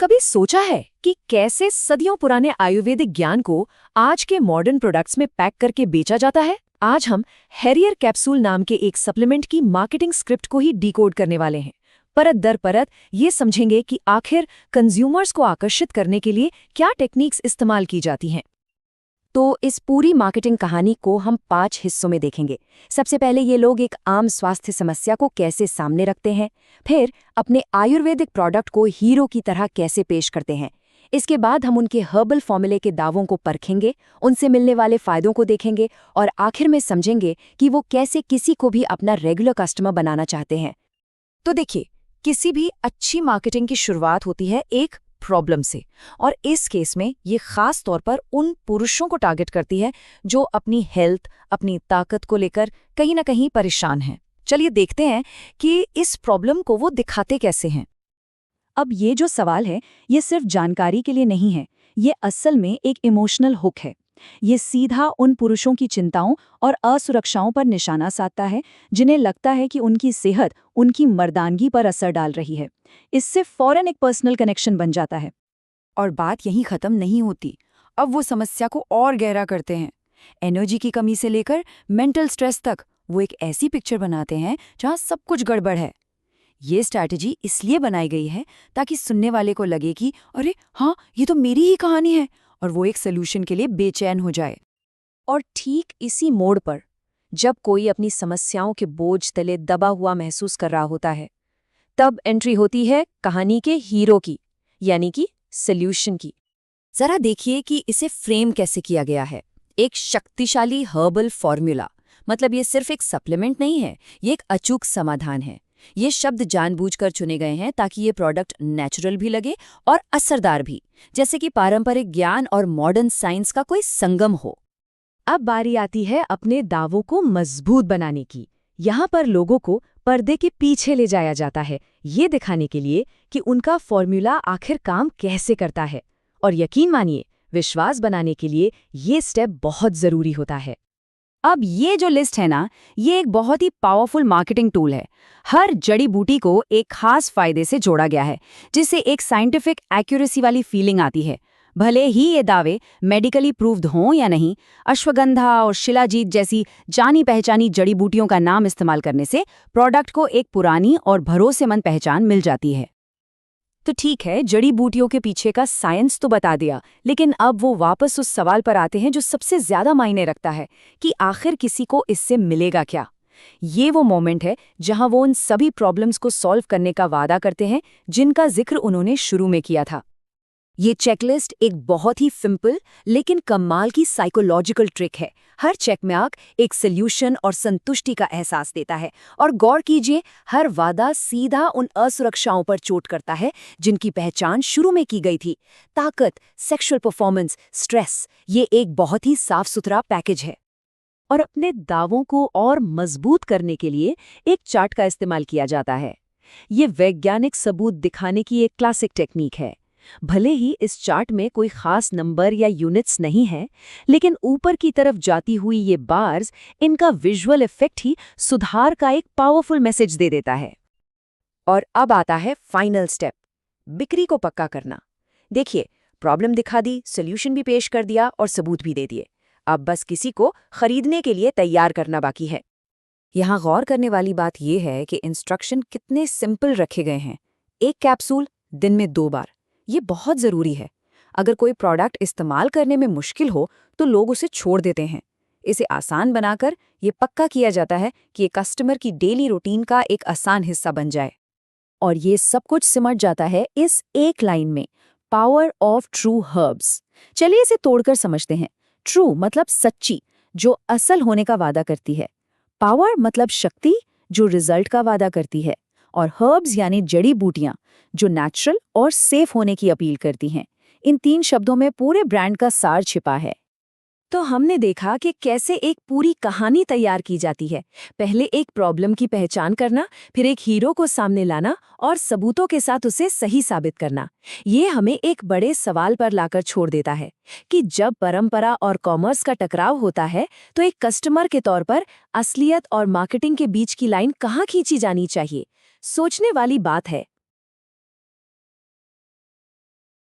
कभी सोचा है कि कैसे सदियों पुराने आयुर्वेदिक ज्ञान को आज के मॉडर्न प्रोडक्ट्स में पैक करके बेचा जाता है? आज हम हैरियर कैप्सूल नाम के एक सप्लीमेंट की मार्केटिंग स्क्रिप्ट को ही डिकोड करने वाले हैं। परत दर परत ये समझेंगे कि आखिर कंज्यूमर्स को आकर्षित करने के लिए क्या टेक्निक्स इस्तेमाल की जाती हैं। तो इस पूरी मार्केटिंग कहानी को हम 5 हिस्सों में देखेंगे। सबसे पहले ये लोग एक आम स्वास्थ्य समस्या को कैसे सामने रखते हैं, फिर अपने आयुर्वेदिक प्रोडक्ट को हीरो की तरह कैसे पेश करते हैं। इसके बाद हम उनके हर्बल फॉर्मूले के दावों को परखेंगे, उनसे मिलने वाले फायदों को देखेंगे और आखिर में समझेंगे कि वो कैसे किसी को भी अपना रेगुलर कस्टमर बनाना चाहते हैं। तो देखिए, किसी भी अच्छी मार्केटिंग की शुरुआत होती है एक प्रॉब्लम से, और इस केस में ये खास तौर पर उन पुरुषों को टारगेट करती है जो अपनी हेल्थ, अपनी ताकत को लेकर कहीं ना कहीं परेशान हैं। चलिए देखते हैं कि इस प्रॉब्लम को वो दिखाते कैसे हैं। अब ये जो सवाल है, ये सिर्फ जानकारी के लिए नहीं है, ये असल में एक इमोशनल हुक है। ये सीधा उन पुरुषों की चिंताओं और असुरक्षाओं पर निशाना साधता है जिन्हें लगता है कि उनकी सेहत उनकी मर्दानगी पर असर डाल रही है। इससे फौरन एक पर्सनल कनेक्शन बन जाता है। और बात यहीं खत्म नहीं होती। अब वो समस्या को और गहरा करते हैं। एनर्जी की कमी से लेकर मेंटल स्ट्रेस तक वो एक ऐसी पिक्चर बनाते हैं जहां सब कुछ गड़बड़ है। ये स्ट्रैटेजी इसलिए बनाई गई है ताकि सुनने वाले को लगे कि अरे हाँ, ये तो मेरी ही कहानी है, और वो एक सलूशन के लिए बेचैन हो जाए। और ठीक इसी मोड़ पर, जब कोई अपनी समस्याओं के बोझ तले दबा हुआ महसूस कर रहा होता है, तब एंट्री होती है कहानी के हीरो की, यानी कि सल्यूशन की। जरा देखिए कि इसे फ्रेम कैसे किया गया है। एक शक्तिशाली हर्बल फॉर्मूला, मतलब ये सिर्फ एक सप्लीमेंट नहीं है, ये एक अचूक समाधान है। ये शब्द जानबूझकर चुने गए हैं ताकि ये प्रोडक्ट नेचुरल भी लगे और असरदार भी, जैसे कि पारंपरिक ज्ञान और मॉडर्न साइंस का कोई संगम हो। अब बारी आती है अपने दावों को मजबूत बनाने की। यहाँ पर लोगों को पर्दे के पीछे ले जाया जाता है, ये दिखाने के लिए कि उनका फॉर्मूला आखिर काम कैसे करता है। और यकीन मानिए, विश्वास बनाने के लिए ये स्टेप बहुत जरूरी होता है। अब ये जो लिस्ट है ना, ये एक बहुत ही पावरफुल मार्केटिंग टूल है। हर जड़ी बूटी को एक खास फायदे से जोड़ा गया है, जिससे एक साइंटिफिक एक्यूरेसी वाली फीलिंग आती है। भले ही ये दावे मेडिकली प्रूव्ड हों या नहीं, अश्वगंधा और शिलाजीत जैसी जानी पहचानी जड़ी बूटियों का नाम इस्तेमाल करने से प्रोडक्ट को एक पुरानी और भरोसेमंद पहचान मिल जाती है। तो ठीक है, जड़ी बूटियों के पीछे का साइंस तो बता दिया, लेकिन अब वो वापस उस सवाल पर आते हैं जो सबसे ज्यादा मायने रखता है कि आखिर किसी को इससे मिलेगा क्या। ये वो मोमेंट है जहां वो उन सभी प्रॉब्लम्स को सॉल्व करने का वादा करते हैं जिनका जिक्र उन्होंने शुरू में किया था। ये चेकलिस्ट एक बहुत ही सिंपल लेकिन कमाल की साइकोलॉजिकल ट्रिक है। हर चेक मार्क एक सॉल्यूशन और संतुष्टि का एहसास देता है। और गौर कीजिए, हर वादा सीधा उन असुरक्षाओं पर चोट करता है जिनकी पहचान शुरू में की गई थी। ताकत, सेक्सुअल परफॉर्मेंस, स्ट्रेस, ये एक बहुत ही साफ सुथरा पैकेज है। और अपने दावों को और मजबूत करने के लिए एक चार्ट का इस्तेमाल किया जाता है। ये वैज्ञानिक सबूत दिखाने की एक क्लासिक टेक्निक है। भले ही इस चार्ट में कोई खास नंबर या यूनिट्स नहीं है, लेकिन ऊपर की तरफ जाती हुई ये बार्स, इनका विजुअल इफेक्ट ही सुधार का एक पावरफुल मैसेज दे देता है। और अब आता है फाइनल स्टेप, बिक्री को पक्का करना। देखिए, प्रॉब्लम दिखा दी, सॉल्यूशन भी पेश कर दिया और सबूत भी दे दिए। अब बस किसी को खरीदने के लिए तैयार करना बाकी है। यहाँ गौर करने वाली बात यह है कि इंस्ट्रक्शन कितने सिंपल रखे गए हैं। एक कैप्सूल दिन में 2 बार, ये बहुत ज़रूरी है। अगर कोई प्रोडक्ट इस्तेमाल करने में मुश्किल हो तो लोग उसे छोड़ देते हैं। इसे आसान बनाकर ये पक्का किया जाता है कि ये कस्टमर की डेली रूटीन का एक आसान हिस्सा बन जाए। और ये सब कुछ सिमट जाता है इस एक लाइन में, पावर ऑफ ट्रू हर्ब्स। चलिए इसे तोड़कर समझते हैं। ट्रू मतलब सच्ची, जो असल होने का वादा करती है। पावर मतलब शक्ति, जो रिजल्ट का वादा करती है। और हर्ब्स यानी जड़ी बूटियां, जो नेचुरल और सेफ होने की अपील करती हैं। इन 3 शब्दों में पूरे ब्रांड का सार छिपा है। तो हमने देखा कि कैसे एक पूरी कहानी तैयार की जाती है। पहले एक प्रॉब्लम की पहचान करना, फिर एक हीरो को सामने लाना और सबूतों के साथ उसे सही साबित करना। ये हमें एक बड़े सवाल पर लाकर छोड़ देता है कि जब परंपरा और कॉमर्स का टकराव होता है तो एक कस्टमर के तौर पर असलियत और मार्केटिंग के बीच की लाइन कहाँ खींची जानी चाहिए। सोचने वाली बात है।